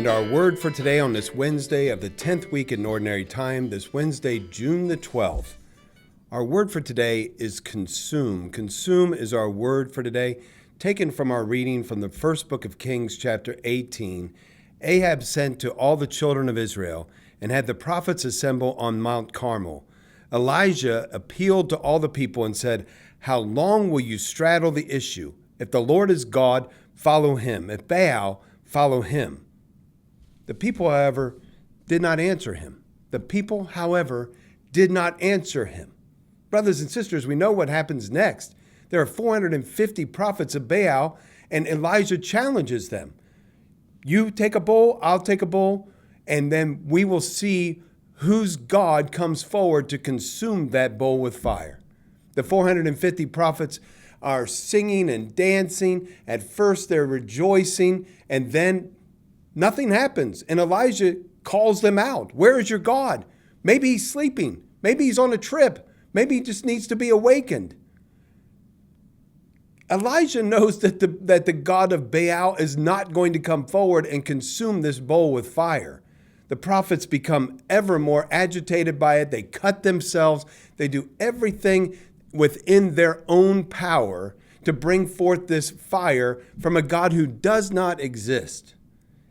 And our word for today on this Wednesday of the 10th week in Ordinary Time, this Wednesday, June the 12th, our word for today is consume. Consume is our word for today, taken from our reading from the first book of Kings, chapter 18. Ahab sent to all the children of Israel and had the prophets assemble on Mount Carmel. Elijah appealed to all the people and said, "How long will you straddle the issue? If the Lord is God, follow him. If Baal, follow him." The people, however, did not answer him. The people, however, did not answer him. Brothers and sisters, we know what happens next. There are 450 prophets of Baal, and Elijah challenges them. You take a bull, I'll take a bull, and then we will see whose God comes forward to consume that bull with fire. The 450 prophets are singing and dancing. At first, they're rejoicing, and then nothing happens. And Elijah calls them out. Where is your God? Maybe he's sleeping. Maybe he's on a trip. Maybe he just needs to be awakened. Elijah knows that the God of Baal is not going to come forward and consume this bowl with fire. The prophets become ever more agitated by it. They cut themselves. They do everything within their own power to bring forth this fire from a God who does not exist.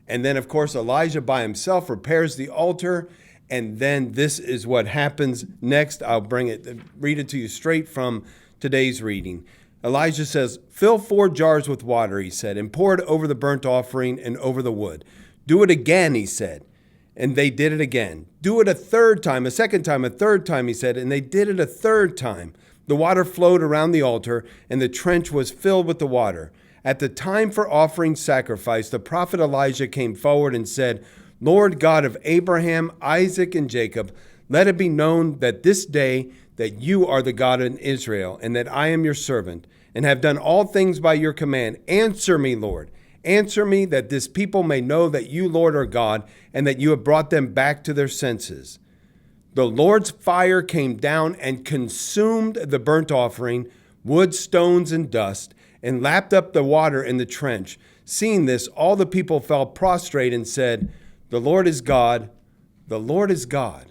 And then, of course, Elijah by himself repairs the altar. And then this is what happens next. I'll read it to you straight from today's reading. Elijah says, "Fill 4 jars with water," he said, "and pour it over the burnt offering and over the wood. Do it again," he said. And they did it again. "Do it a third time, a second time, a third time," he said. And they did it a third time. The water flowed around the altar, and the trench was filled with the water. At the time for offering sacrifice, the prophet Elijah came forward and said, "Lord God of Abraham, Isaac, and Jacob, let it be known that this day that you are the God in Israel, and that I am your servant, and have done all things by your command. Answer me, Lord. Answer me, that this people may know that you, Lord, are God, and that you have brought them back to their senses." The Lord's fire came down and consumed the burnt offering, wood, stones, and dust, and lapped up the water in the trench. Seeing this, all the people fell prostrate and said, "The Lord is God, the Lord is God."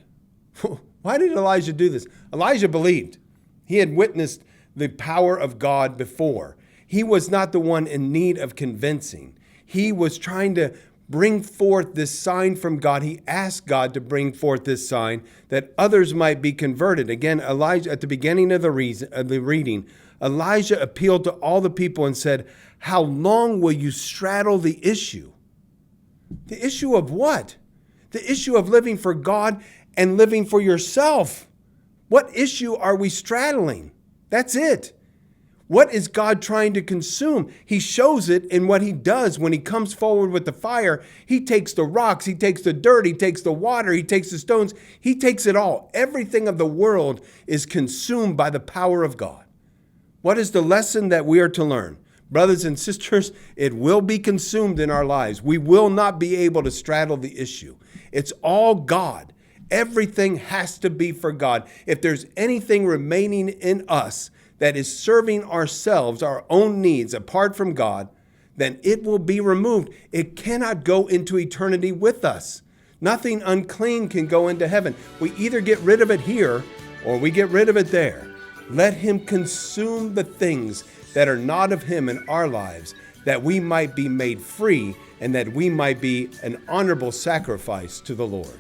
Why did Elijah do this? Elijah believed. He had witnessed the power of God before. He was not the one in need of convincing. He was trying to bring forth this sign from God. He asked God to bring forth this sign that others might be converted. Again, Elijah, at the beginning of the reading, Elijah appealed to all the people and said, "How long will you straddle the issue?" The issue of what? The issue of living for God and living for yourself. What issue are we straddling? That's it. What is God trying to consume? He shows it in what he does when he comes forward with the fire. He takes the rocks, he takes the dirt, he takes the water, he takes the stones. He takes it all. Everything of the world is consumed by the power of God. What is the lesson that we are to learn? Brothers and sisters, it will be consumed in our lives. We will not be able to straddle the issue. It's all God. Everything has to be for God. If there's anything remaining in us that is serving ourselves, our own needs, apart from God, then it will be removed. It cannot go into eternity with us. Nothing unclean can go into heaven. We either get rid of it here or we get rid of it there. Let him consume the things that are not of him in our lives, that we might be made free and that we might be an honorable sacrifice to the Lord.